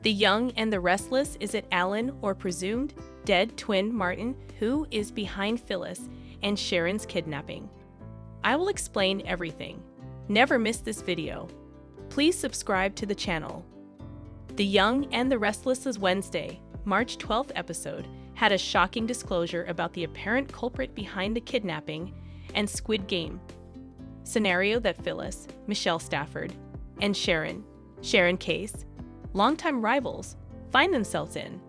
The Young and the Restless. Is it Alan or presumed dead twin Martin who is behind Phyllis and Sharon's kidnapping? I will explain everything. Never miss this video. Please subscribe to the channel. The Young and the Restless's Wednesday, March 12th episode had a shocking disclosure about the apparent culprit behind the kidnapping and Squid Game scenario that Phyllis, Michelle Stafford, and Sharon Case, longtime rivals, find themselves in.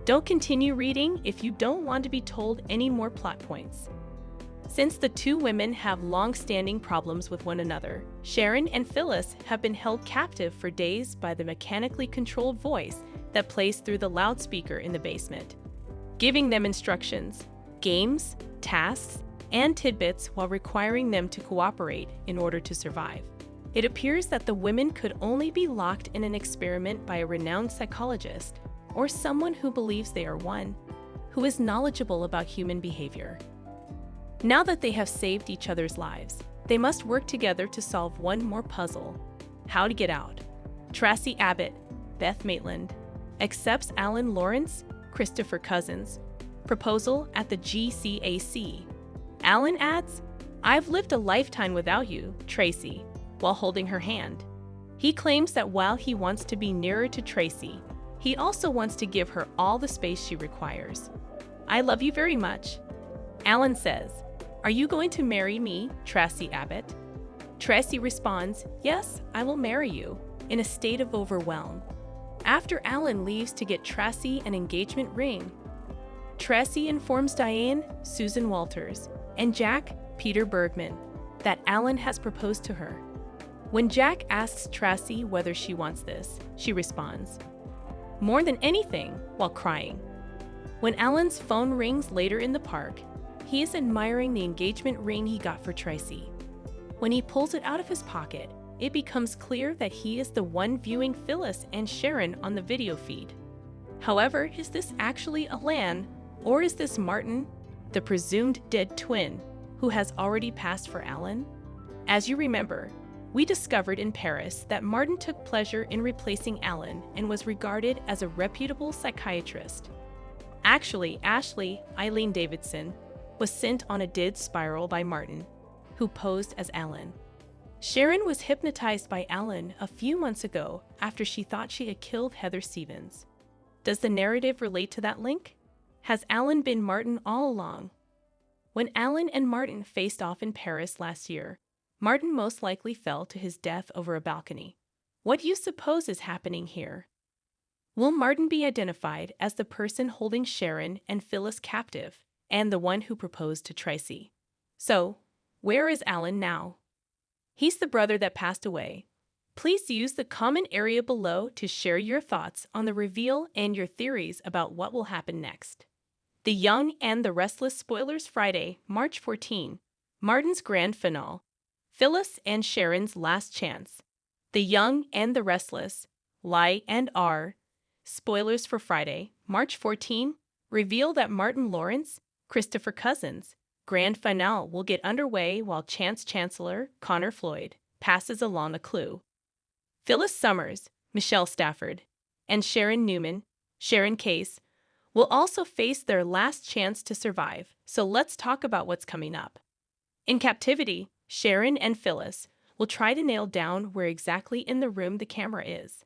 Don't continue reading if you don't want to be told any more plot points. Since the two women have long-standing problems with one another, Sharon and Phyllis have been held captive for days by the mechanically controlled voice that plays through the loudspeaker in the basement, giving them instructions, games, tasks, and tidbits while requiring them to cooperate in order to survive. It appears that the women could only be locked in an experiment by a renowned psychologist or someone who believes they are one, who is knowledgeable about human behavior. Now that they have saved each other's lives, they must work together to solve one more puzzle: how to get out. Tracy Abbott, Beth Maitland, accepts Alan Lawrence, Christopher Cousins' proposal at the GCAC. Alan adds, "I've lived a lifetime without you, Tracy," while holding her hand. He claims that while he wants to be nearer to Tracy, he also wants to give her all the space she requires. "I love you very much." Alan says, "Are you going to marry me, Tracy Abbott?" Tracy responds, "Yes, I will marry you," in a state of overwhelm. After Alan leaves to get Tracy an engagement ring, Tracy informs Diane, Susan Walters, and Jack, Peter Bergman, that Alan has proposed to her. When Jack asks Tracy whether she wants this, she responds, "More than anything," while crying. When Alan's phone rings later in the park, he is admiring the engagement ring he got for Tracy. When he pulls it out of his pocket, it becomes clear that he is the one viewing Phyllis and Sharon on the video feed. However, is this actually Alan, or is this Martin, the presumed dead twin, who has already passed for Alan? As you remember, we discovered in Paris that Martin took pleasure in replacing Alan and was regarded as a reputable psychiatrist. Actually, Ashley Eileen Davidson was sent on a dead spiral by Martin, who posed as Alan. Sharon was hypnotized by Alan a few months ago after she thought she had killed Heather Stevens. Does the narrative relate to that link? Has Alan been Martin all along? When Alan and Martin faced off in Paris last year, Martin most likely fell to his death over a balcony. What do you suppose is happening here? Will Martin be identified as the person holding Sharon and Phyllis captive and the one who proposed to Tracy? So, where is Alan now? He's the brother that passed away. Please use the comment area below to share your thoughts on the reveal and your theories about what will happen next. The Young and the Restless. Spoilers. Friday, March 14. Martin's grand finale. Phyllis and Sharon's last chance. The Young and the Restless. Lie and R. Spoilers for Friday, March 14. Reveal that Martin Lawrence, Christopher Cousins' grand finale will get underway while Chancellor Connor Floyd passes along a clue. Phyllis Summers, Michelle Stafford, and Sharon Newman, Sharon Case, will also face their last chance to survive, so let's talk about what's coming up. In captivity, Sharon and Phyllis will try to nail down where exactly in the room the camera is.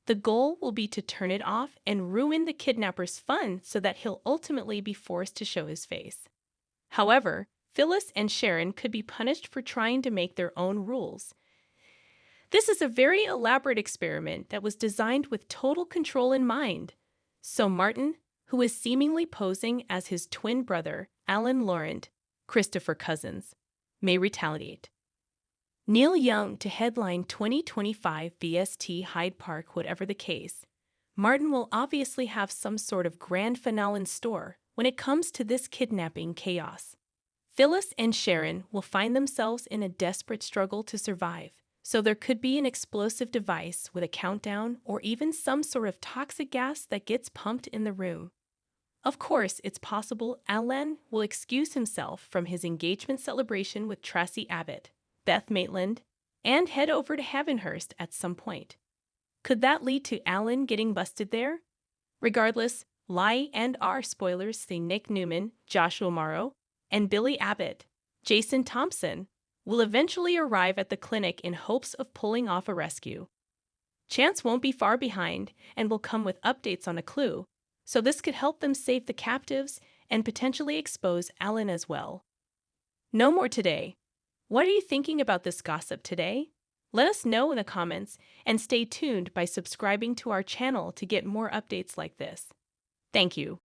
The goal will be to turn it off and ruin the kidnapper's fun so that he'll ultimately be forced to show his face. However, Phyllis and Sharon could be punished for trying to make their own rules. This is a very elaborate experiment that was designed with total control in mind. So Martin, who is seemingly posing as his twin brother, Alan Lawrence, Christopher Cousins, may retaliate. Neil Young to headline 2025 BST Hyde Park. Whatever the case, Martin will obviously have some sort of grand finale in store when it comes to this kidnapping chaos. Phyllis and Sharon will find themselves in a desperate struggle to survive, so there could be an explosive device with a countdown or even some sort of toxic gas that gets pumped in the room. Of course, it's possible Alan will excuse himself from his engagement celebration with Tracy Abbott, Beth Maitland, and head over to Havenhurst at some point. Could that lead to Alan getting busted there? Regardless, lie and R spoilers say Nick Newman, Joshua Morrow, and Billy Abbott, Jason Thompson, will eventually arrive at the clinic in hopes of pulling off a rescue. Chance won't be far behind and will come with updates on a clue, so this could help them save the captives and potentially expose Alan as well. No more today. What are you thinking about this gossip today? Let us know in the comments and stay tuned by subscribing to our channel to get more updates like this. Thank you.